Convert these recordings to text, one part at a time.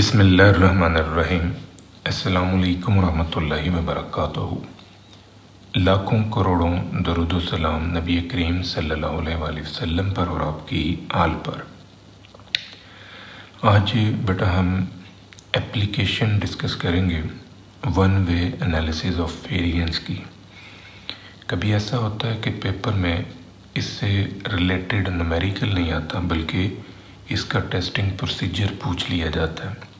बिस्मिल्लाहिर्रहमानिर्रहीम। अस्सलामुअलैकुम रहमतुल्लाहि व बरकातुहू। लाखों करोड़ों दरूद व सलाम नबी करीम सल्लल्लाहु अलैहि वसल्लम पर और आपकी आल पर। आज बेटा हम एप्लीकेशन डिस्कस करेंगे one way analysis of variance की। कभी ऐसा होता है कि पेपर में इससे रिलेटेड न्यूमेरिकल नहीं आता बल्कि इसका टेस्टिंग प्रोसीजर पूछ लिया जाता है।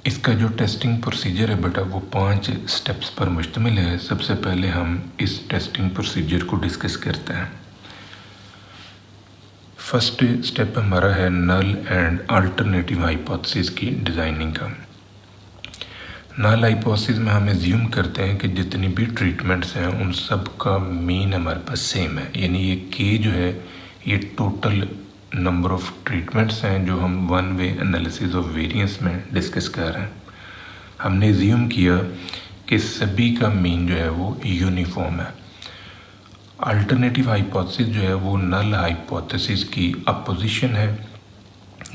इसका जो टेस्टिंग प्रोसीजर है बेटा वो 5 स्टेप्स पर मुश्तमिल है। सबसे पहले हम इस टेस्टिंग प्रोसीजर को डिस्कस करते हैं। फर्स्ट स्टेप हमारा है नल एंड अल्टरनेटिव हाइपोथेसिस की डिज़ाइनिंग का। नल हाइपोथेसिस में हम एज्यूम करते हैं कि जितनी भी ट्रीटमेंट्स हैं उन सब का मीन हमारे पास सेम है, यानी ये के जो है ये टोटल नंबर ऑफ ट्रीटमेंट्स हैं जो हम one way analysis of variance में डिस्कस कर रहे हैं। हमने एज्यूम किया कि सभी का मीन जो है वो यूनिफॉर्म है। अल्टरनेटिव हाइपोथेसिस जो है वो नल हाइपोथेसिस की अपोजिशन है,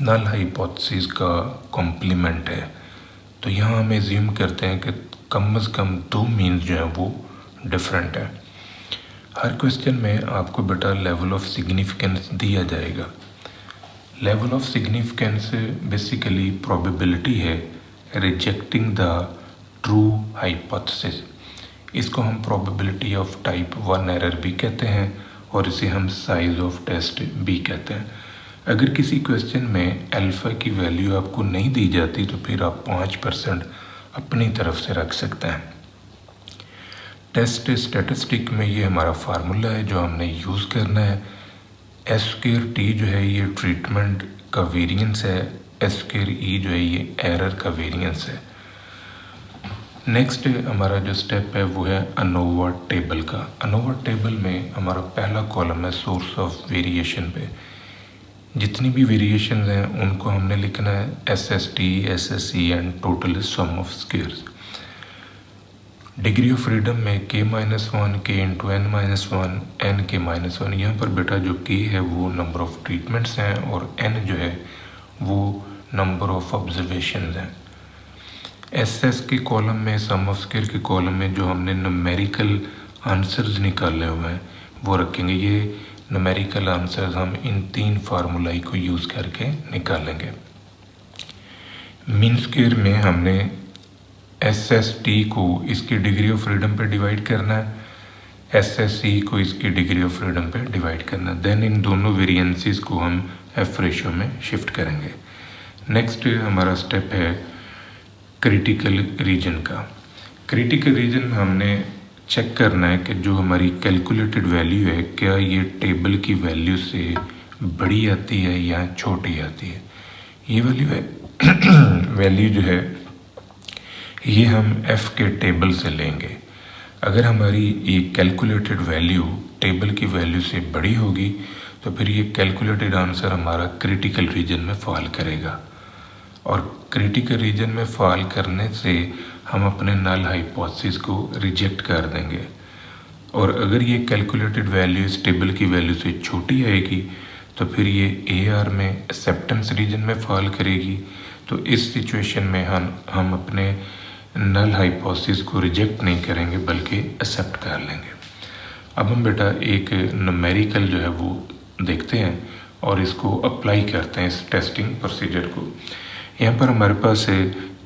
नल हाइपोथेसिस का कॉम्प्लीमेंट है। तो यहाँ हम एज्यूम करते हैं कि कम से कम 2 मीन्स जो है वो डिफरेंट है। हर क्वेश्चन में आपको बेटा लेवल ऑफ सिग्निफिकेंस दिया जाएगा। Level of significance basically probability है रिजेक्टिंग द ट्रू हाइपोथेसिस। इसको हम प्रोबेबिलिटी ऑफ टाइप 1 एरर भी कहते हैं और इसे हम साइज ऑफ टेस्ट भी कहते हैं। अगर किसी क्वेश्चन में अल्फ़ा की वैल्यू आपको नहीं दी जाती तो फिर आप 5% अपनी तरफ से रख सकते हैं। टेस्ट स्टैटिस्टिक में ये हमारा फार्मूला है जो हमने यूज़ करना है। एस स्क्वायर टी जो है ये ट्रीटमेंट का वेरिएंस है, एस स्क्वायर ई जो है ये एरर का वेरिएंस है। नेक्स्ट हमारा जो स्टेप है वो है अनोवा टेबल का। अनोवा टेबल में हमारा पहला कॉलम है सोर्स ऑफ वेरिएशन पे। जितनी भी वेरिएशन हैं उनको हमने लिखना है SST, SSE and total sum of squares. Degree of freedom में k-1 k into n-1 n k-1। यहाँ पर बेटा जो k है वो नंबर ऑफ ट्रीटमेंट्स हैं और n जो है वो नंबर ऑफ ऑब्जर्वेशंस हैं। SS के कॉलम में, सम ऑफ स्क्वायर के कॉलम में जो हमने न्यूमेरिकल आंसर्स निकाले हुए हैं वो रखेंगे। ये न्यूमेरिकल आंसर्स हम इन 3 फार्मूलाई को यूज़ करके निकालेंगे। मीन स्क्वायर में हमने SST को इसकी डिग्री ऑफ फ्रीडम पे डिवाइड करना है, SSE को इसकी डिग्री ऑफ फ्रीडम पे डिवाइड करना है। देन इन दोनों वेरिएंसेस को हम एफ रेशो में शिफ्ट करेंगे। नेक्स्ट हमारा स्टेप है क्रिटिकल रीजन का। क्रिटिकल रीजन में हमने चेक करना है कि जो हमारी कैलकुलेटेड वैल्यू है क्या ये टेबल की वैल्यू से बड़ी आती है या छोटी आती है। ये वैल्यू जो है ये हम f के टेबल से लेंगे। अगर हमारी ये कैलकुलेटेड वैल्यू टेबल की वैल्यू से बड़ी होगी तो फिर ये कैलकुलेटेड आंसर हमारा क्रिटिकल रीजन में फॉल करेगा और क्रिटिकल रीजन में फॉल करने से हम अपने नल हाइपोथेसिस को रिजेक्ट कर देंगे। और अगर ये कैलकुलेटेड वैल्यू इस टेबल की वैल्यू से छोटी आएगी तो फिर ये AR में एक्सेप्टेंस रीजन में फॉल करेगी। तो इस सिचुएशन में हम अपने नल हाइपोथेसिस को रिजेक्ट नहीं करेंगे बल्कि एक्सेप्ट कर लेंगे। अब हम बेटा एक न्यूमेरिकल जो है वो देखते हैं और इसको अप्लाई करते हैं इस टेस्टिंग प्रोसीजर को। यहाँ पर हमारे पास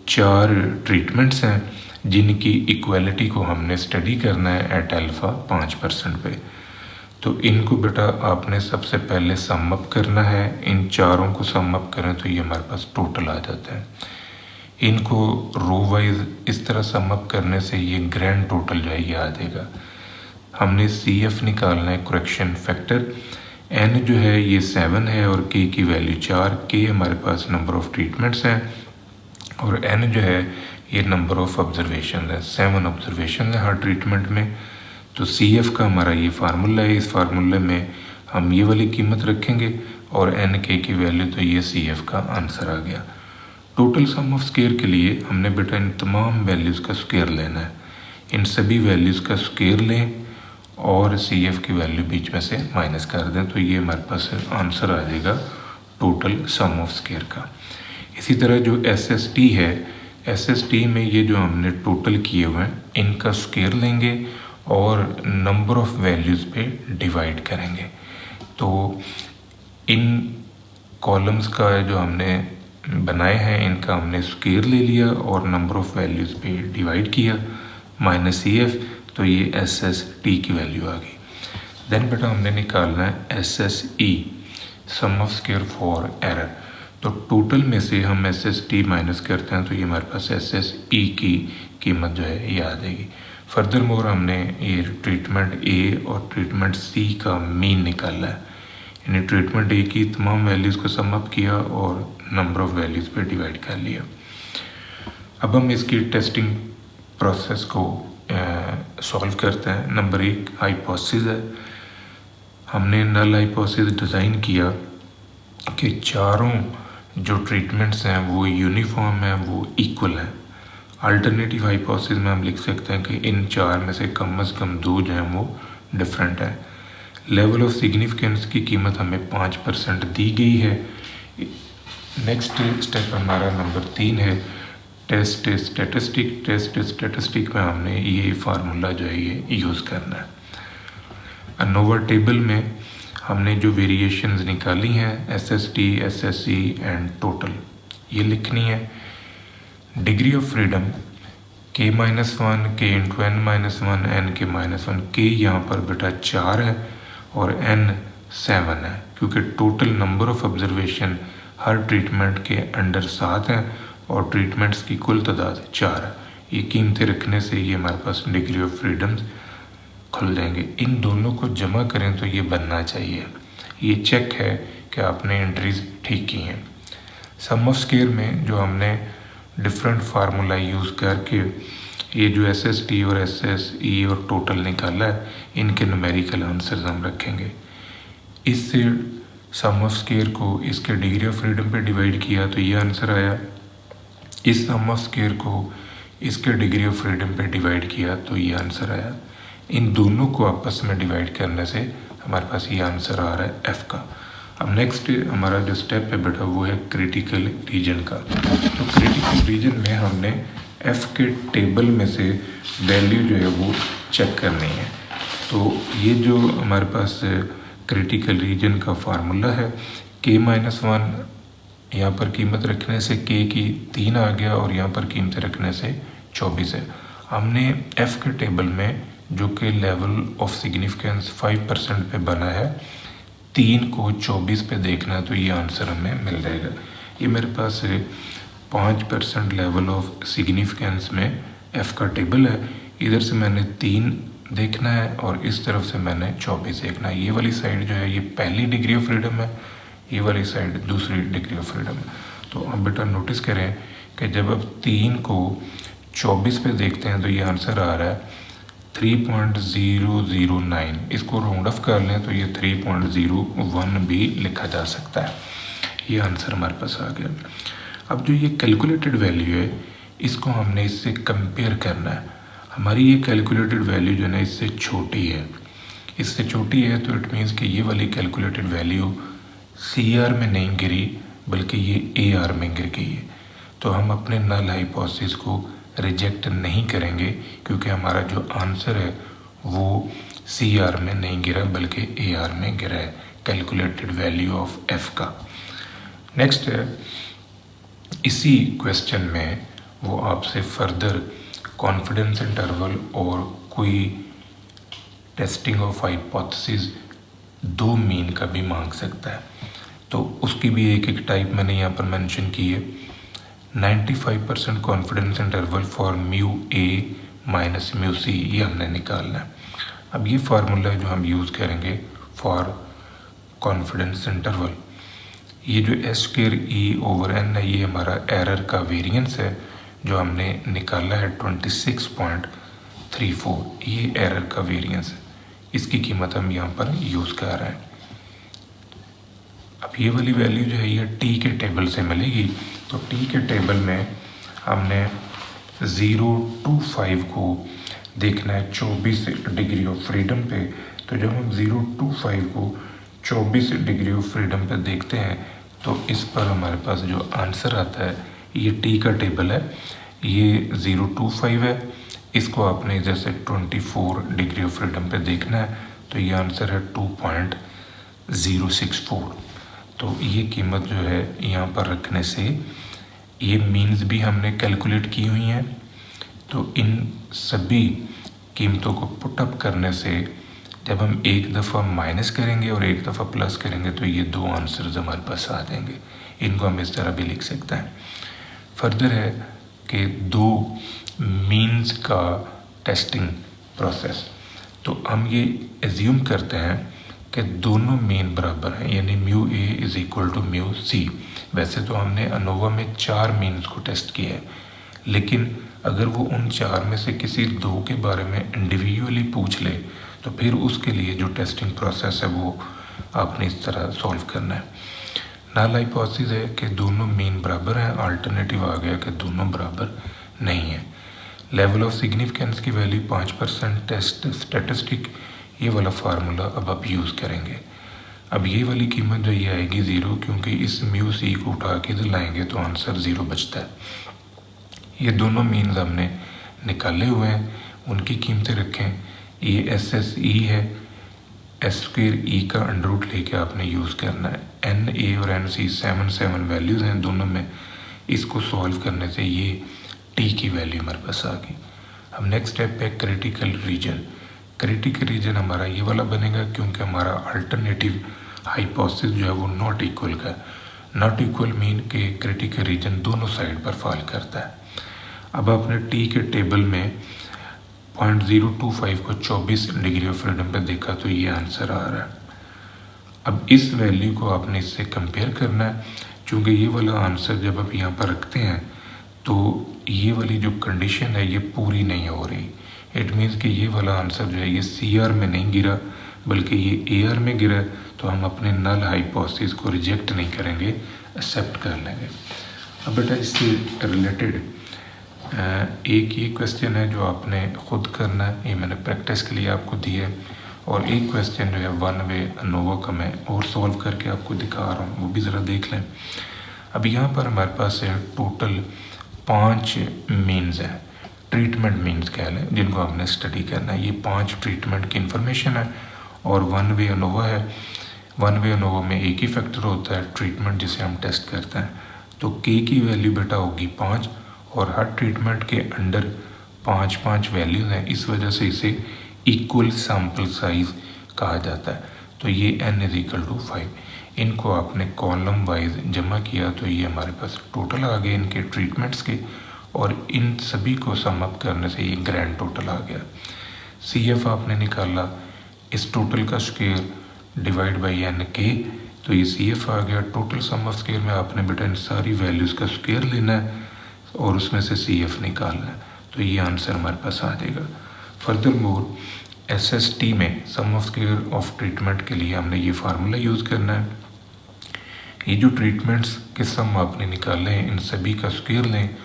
4 ट्रीटमेंट्स हैं जिनकी इक्वालिटी को हमने स्टडी करना है एट अल्फ़ा 5% पे। तो इनको बेटा आपने सबसे पहले सम अप करना है। इन चारों को सम अप करें तो ये हमारे पास टोटल आ जाता है। इनको रो वाइज इस तरह सम अप करने से ये ग्रैंड टोटल जो है ये आ जाएगा। हमने CF निकालना है, करेक्शन फैक्टर। n जो है ये 7 है और k की वैल्यू 4। k हमारे पास नंबर ऑफ ट्रीटमेंट्स हैं और n जो है ये नंबर ऑफ ऑब्जर्वेशन है। 7 ऑब्जर्वेशन है हर ट्रीटमेंट में। तो CF का हमारा ये फार्मूला है। इस फार्मूले में हम ये वाली कीमत रखेंगे और n k की वैल्यू, तो ये CF का आंसर आ गया। टोटल सम ऑफ स्क्वायर के लिए हमने बेटा इन तमाम वैल्यूज़ का स्क्वायर लेना है। इन सभी वैल्यूज़ का स्क्वायर लें और CF की वैल्यू बीच में से माइनस कर दें तो ये हमारे पास आंसर आ जाएगा टोटल सम ऑफ स्क्वायर का। इसी तरह जो SST है, SST में ये जो हमने टोटल किए हुए हैं इनका स्क्वायर लेंगे और नंबर ऑफ़ वैल्यूज़ पे डिवाइड करेंगे। तो इन कॉलम्स का जो हमने बनाए हैं इनका हमने स्क्वायर ले लिया और नंबर ऑफ़ वैल्यूज़ पे डिवाइड किया -EF, तो ये SST की वैल्यू आ गई। देन बेटा हमने निकालना है SSE, sum of square for error. तो टोटल में से हम SST माइनस करते हैं तो ये हमारे पास SSE की कीमत जो है ये आ जाएगी। फर्दर मोर हमने ये ट्रीटमेंट A और ट्रीटमेंट C का मीन निकाला है, यानी ट्रीटमेंट A की तमाम वैल्यूज़ को सम अप किया और नंबर ऑफ़ वैल्यूज़ पे डिवाइड कर लिया। अब हम इसकी टेस्टिंग प्रोसेस को सॉल्व करते हैं। नंबर 1 हाइपोथेसिस है। हमने नल हाइपोथेसिस डिज़ाइन किया कि चारों जो ट्रीटमेंट्स हैं वो यूनिफॉर्म हैं, वो इक्वल हैं। अल्टरनेटिव हाइपोथेसिस में हम लिख सकते हैं कि इन चार में से कम दो जो हैं वो डिफरेंट हैं। लेवल ऑफ सिग्निफिकेंस की कीमत हमें 5% दी गई है। नेक्स्ट स्टेप हमारा नंबर 3 है टेस्ट स्टैटिस्टिक में हमने ये फार्मूला जो है ये यूज़ करना है। अनोवा टेबल में हमने जो वेरिएशंस निकाली हैं SST, SSE एंड टोटल ये लिखनी है। Degree of freedom K-1, K into N-1, N के -1, K यहाँ पर बेटा 4 है और N 7 है, क्योंकि total number of observation her treatment के अंडर 7 हैं और ट्रीटमेंट्स की कुल तादाद 4 है। ये कीमतें रखने से ये हमारे पास डिग्री ऑफ फ्रीडम खुल जाएंगे। इन दोनों को जमा करें तो ये बनना चाहिए। ये चेक है कि आपने एंट्रीज ठीक की हैं। सम ऑफ स्क्वायर में जो हमने डिफरेंट फार्मूला यूज़ करके ये जो SST और SSE और टोटल निकाला है इनके न्यूमेरिकल आंसर्स हम रखेंगे। इससे सम ऑफ स्क्वायर को इसके डिग्री ऑफ फ्रीडम पे डिवाइड किया तो ये आंसर आया। इस सम ऑफ स्क्वायर को इसके डिग्री ऑफ फ्रीडम पे डिवाइड किया तो ये आंसर आया। इन दोनों को आपस में डिवाइड करने से हमारे पास ये आंसर आ रहा है F का। अब नेक्स्ट हमारा जो स्टेप है बेटा वो है क्रिटिकल रीजन का। तो क्रिटिकल रीजन में हमने F के टेबल में से वैल्यू जो है वो चेक करनी है। तो ये जो हमारे पास क्रिटिकल रीजन का फार्मूला है K-1 यहाँ पर कीमत रखने से K की 3 आ गया और यहाँ पर कीमत रखने से 24 है। हमने F के टेबल में जो कि लेवल ऑफ सिग्निफिकेंस 5% पे बना है 3 को 24 पे देखना है तो ये आंसर हमें मिल जाएगा। ये मेरे पास 5% लेवल ऑफ सिग्निफिकेंस में F का टेबल है। इधर से मैंने 3 देखना है और इस तरफ से मैंने 24 देखना है। ये वाली साइड जो है ये पहली डिग्री ऑफ फ्रीडम है, ये वाली साइड दूसरी डिग्री ऑफ फ्रीडम है। तो अब बेटा नोटिस करें कि जब आप 3 को 24 पे देखते हैं तो ये आंसर आ रहा है 3.009। इसको राउंड ऑफ कर लें तो ये 3.01 भी लिखा जा सकता है। ये आंसर हमारे पास आ गया। अब जो ये कैलकुलेटेड वैल्यू है इसको हमने इससे कंपेयर करना है। हमारी ये कैलकुलेटेड वैल्यू जो है ना इससे छोटी है, इससे छोटी है तो इट मीन्स कि ये वाली कैलकुलेटेड वैल्यू CR में नहीं गिरी बल्कि ये AR में गिर गई है। तो हम अपने नल हाइपोथेसिस को रिजेक्ट नहीं करेंगे क्योंकि हमारा जो आंसर है वो CR में नहीं गिरा बल्कि AR में गिरा है, कैलकुलेटेड वैल्यू ऑफ F का। नेक्स्ट है इसी क्वेश्चन में वो आपसे फर्दर कॉन्फिडेंस इंटरवल और कोई टेस्टिंग ऑफ हाइपोथेसिस 2 मीन का भी मांग सकता है। तो उसकी भी एक टाइप मैंने यहाँ पर मेंशन की है। 95% confidence interval for μA minus μC ये हमने निकालना है। अब ये फार्मूला जो हम यूज़ करेंगे फॉर कॉन्फिडेंस इंटरवल, ये जो S²E/N है ये हमारा एरर का वेरिएंस है जो हमने निकाला है 26.34। ये एरर का वेरिएंस है, इसकी कीमत हम यहाँ पर यूज़ कर रहे हैं। अब ये वाली वैल्यू जो है ये T के टेबल से मिलेगी। तो T के टेबल में हमने 0 to 5 को देखना है 24 डिग्री ऑफ फ्रीडम पे। तो जब हम 0 to 5 को 24 डिग्री ऑफ फ्रीडम पे देखते हैं तो इस पर हमारे पास जो आंसर आता है ये टी का टेबल है, ये 025 है। इसको आपने जैसे 24 डिग्री ऑफ फ्रीडम पे देखना है तो ये आंसर है 2.064। तो ये कीमत जो है यहाँ पर रखने से ये मीन्स भी हमने कैलकुलेट की हुई हैं। तो इन सभी कीमतों को पुटअप करने से जब हम एक दफ़ा माइनस करेंगे और एक दफ़ा प्लस करेंगे तो ये दो आंसर्स हमारे पास आ जाएंगे। इनको हम इस तरह भी लिख सकते हैं। फर्दर है कि दो मीन्स का टेस्टिंग प्रोसेस। तो हम ये एज्यूम करते हैं कि दोनों मीन बराबर हैं, यानी mu A is equal to mu C. वैसे तो हमने अनोवा में 4 मीन्स को टेस्ट किया है, लेकिन अगर वो उन 4 में से किसी 2 के बारे में इंडिविजुअली पूछ ले तो फिर उसके लिए जो टेस्टिंग प्रोसेस है वो आपने इस तरह सॉल्व करना है। नल हाइपोथेसिस है कि दोनों मीन बराबर हैं, अल्टरनेटिव आ गया कि दोनों बराबर नहीं है। लेवल ऑफ सिग्निफिकेंस की वैल्यू 5% टेस्ट स्टैटिस्टिक, ये वाला फार्मूला अब आप यूज़ करेंगे। अब ये वाली कीमत जो ये आएगी 0, क्योंकि इस म्यू सी को उठा के इधर लाएंगे तो आंसर 0 बचता है। ये दोनों मीन्स हमने निकाले हुए हैं, उनकी कीमतें रखें। ये एस एस ई है, एस स्क्वेयर ई का अंडर रूट लेके आपने यूज़ करना है। एन ए और एन सी 7 वैल्यूज़ हैं दोनों में। इसको सॉल्व करने से ये टी की वैल्यू हमारे पास आ गई। अब नेक्स्ट स्टेप है क्रिटिकल रीजन। क्रिटिकल रीजन हमारा ये वाला बनेगा क्योंकि हमारा अल्टरनेटिव हाइपोथेसिस जो है वो नॉट इक्वल का है। नॉट इक्वल मीन के क्रिटिकल रीजन दोनों साइड पर फॉल करता है। अब आपने टी के टेबल में 0.025 को 24 डिग्री ऑफ फ्रीडम पे देखा तो ये आंसर आ रहा है। अब इस वैल्यू को आपने इससे कंपेयर करना है, क्योंकि ये वाला आंसर जब आप यहाँ पर रखते हैं तो ये वाली जो कंडीशन है ये पूरी नहीं हो रही। इट मीन्स कि ये वाला आंसर जो है ये सी आर में नहीं गिरा बल्कि ये ए आर में गिरा, तो हम अपने नल हाइपोथेसिस को रिजेक्ट नहीं करेंगे, एक्सेप्ट कर लेंगे। अब बेटा इससे रिलेटेड एक ये क्वेश्चन है जो आपने ख़ुद करना है, ये मैंने प्रैक्टिस के लिए आपको दी है। और एक क्वेश्चन जो है वन वे अनोवा का मैं और सॉल्व करके आपको दिखा रहा हूँ, वो भी ज़रा देख लें। अब यहाँ पर हमारे पास है टोटल 5 मीन्स हैं, ट्रीटमेंट मीन्स कह लें, जिनको हमने स्टडी करना है। ये 5 ट्रीटमेंट की इंफॉर्मेशन है और वन वे अनोवा है। वन वे अनोवा में एक ही फैक्टर होता है ट्रीटमेंट जिसे हम टेस्ट करते हैं। तो के की वैल्यू बेटा होगी 5 और हर ट्रीटमेंट के अंडर 5 वैल्यूज हैं, इस वजह से इसे इक्वल सैम्पल साइज कहा जाता है। तो ये n इज इक्वल टू 5। इनको आपने कॉलम वाइज जमा किया तो ये हमारे पास टोटल आ गए इनके ट्रीटमेंट्स के, और इन सभी को सम अप करने से ये ग्रैंड टोटल आ गया। CF आपने निकाला, इस टोटल का स्क्वायर डिवाइड बाई n के, तो ये CF आ गया। टोटल सम ऑफ स्क्वायर में आपने बेटा इन सारी वैल्यूज़ का स्क्वायर लेना है और उसमें से CF निकालना है, तो ये आंसर हमारे पास आ जाएगा। फर्दर मोर SST में सम ऑफ स्क्वायर ऑफ ट्रीटमेंट के लिए हमने ये फार्मूला यूज़ करना है। ये जो ट्रीटमेंट्स के सम आपने निकाले हैं इन सभी का स्क्वायर लें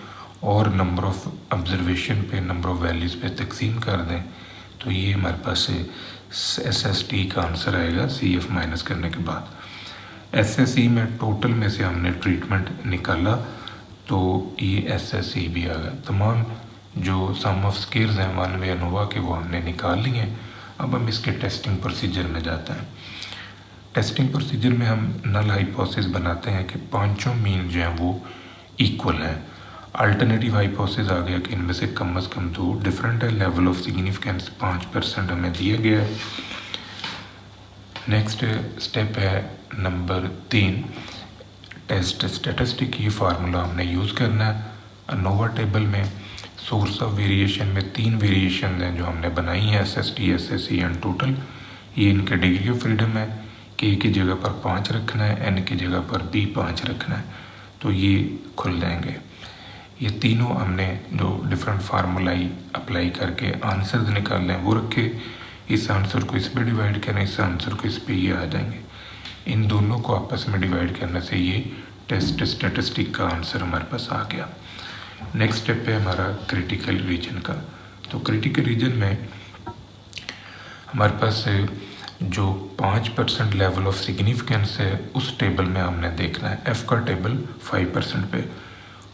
और नंबर ऑफ ऑब्जर्वेशन पे, नंबर ऑफ वैल्यूज़ पे तकसीम कर दें, तो ये हमारे पास SST का आंसर आएगा CF माइनस करने के बाद। SSE में टोटल में से हमने ट्रीटमेंट निकाला तो ये SSE भी आ गया। तमाम जो सम ऑफ स्क्वायर्स हैं वन वे अनोवा के वो हमने निकाल लिए हैं। अब हम इसके टेस्टिंग प्रोसीजर में जाते हैं। टेस्टिंग प्रोसीजर में हम नल हाइपोथेसिस बनाते हैं कि 5 मीन जो हैं वो इक्वल हैं। अल्टरनेटिव हाइपोथेसिस आ गया कि इनमें से कम 2 डिफरेंट है। लेवल ऑफ सिग्निफिकेंस 5% हमें दिया गया है। नेक्स्ट स्टेप है नंबर 3, टेस्ट स्टैटिस्टिक। ये फार्मूला हमने यूज़ करना है। अनोवा टेबल में सोर्स ऑफ वेरिएशन में 3 वेरिएशन हैं जो हमने बनाई हैं, SST, SSE एंड टोटल। ये इनके डिग्री ऑफ फ्रीडम है। K की जगह पर 5 रखना है, N की जगह पर भी 5 रखना है, तो ये खुल जाएंगे। ये तीनों हमने जो डिफरेंट फार्मूलाई अप्लाई करके आंसर निकालने हैं वो रखे। इस आंसर को इस पर डिवाइड करें, इस आंसर को इस पर, ये आ जाएंगे। इन दोनों को आपस में डिवाइड करने से ये टेस्ट स्टैटिस्टिक का आंसर हमारे पास आ गया। नेक्स्ट स्टेप है हमारा क्रिटिकल रीजन का। तो क्रिटिकल रीजन में हमारे पास जो 5% लेवल ऑफ सिग्निफिकेंस है उस टेबल में हमने देखना है। एफ़ का टेबल 5% पे,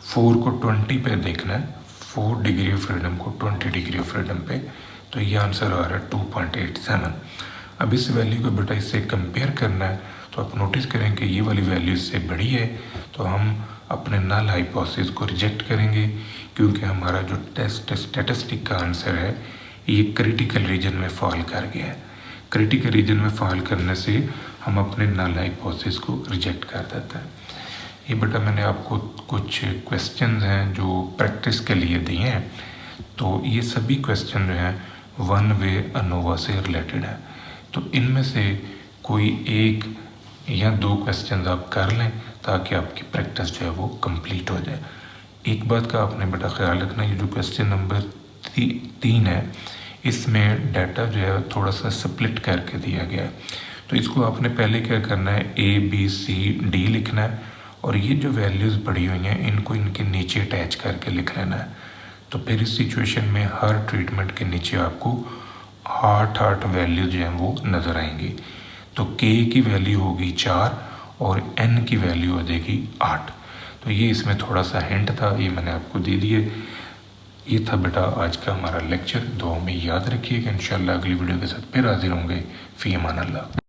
4 को 20 पे देखना है, 4 डिग्री ऑफ फ्रीडम को 20 डिग्री ऑफ फ्रीडम पे। तो ये आंसर आ रहा है 2.87। अब इस वैल्यू को बेटा इससे कंपेयर करना है, तो आप नोटिस करें कि ये वाली वैल्यू इससे बड़ी है, तो हम अपने नल हाइपोथेसिस को रिजेक्ट करेंगे, क्योंकि हमारा जो टेस्ट स्टैटिस्टिक का आंसर है ये क्रिटिकल रीजन में फॉल कर गया है। क्रिटिकल रीजन में फॉल करने से हम अपने नल हाइपोथेसिस को रिजेक्ट कर देते हैं। ये बेटा मैंने आपको कुछ क्वेश्चंस हैं जो प्रैक्टिस के लिए दिए हैं, तो ये सभी क्वेश्चन जो हैं वन वे अनोवा से रिलेटेड है। तो इनमें से कोई एक या दो क्वेश्चंस आप कर लें ताकि आपकी प्रैक्टिस जो है वो कंप्लीट हो जाए। एक बात का आपने बेटा ख्याल रखना, ये जो क्वेश्चन नंबर 3 है इसमें डाटा जो है थोड़ा सा स्प्लिट करके दिया गया है। तो इसको आपने पहले क्या करना है, ABCD लिखना है, और ये जो वैल्यूज़ पड़ी हुई हैं इनको इनके नीचे अटैच करके लिख लेना है। तो फिर इस सिचुएशन में हर ट्रीटमेंट के नीचे आपको 8 वैल्यू जो हैं वो नज़र आएंगी। तो K की वैल्यू होगी 4 और N की वैल्यू हो जाएगी 8। तो ये इसमें थोड़ा सा हिंट था, ये मैंने आपको दे दिए। ये था बेटा आज का हमारा लेक्चर। दुआ में याद रखिएगा, इंशाल्लाह अगली वीडियो के साथ फिर हाजिर होंगे। फ़ी अमान अल्लाह।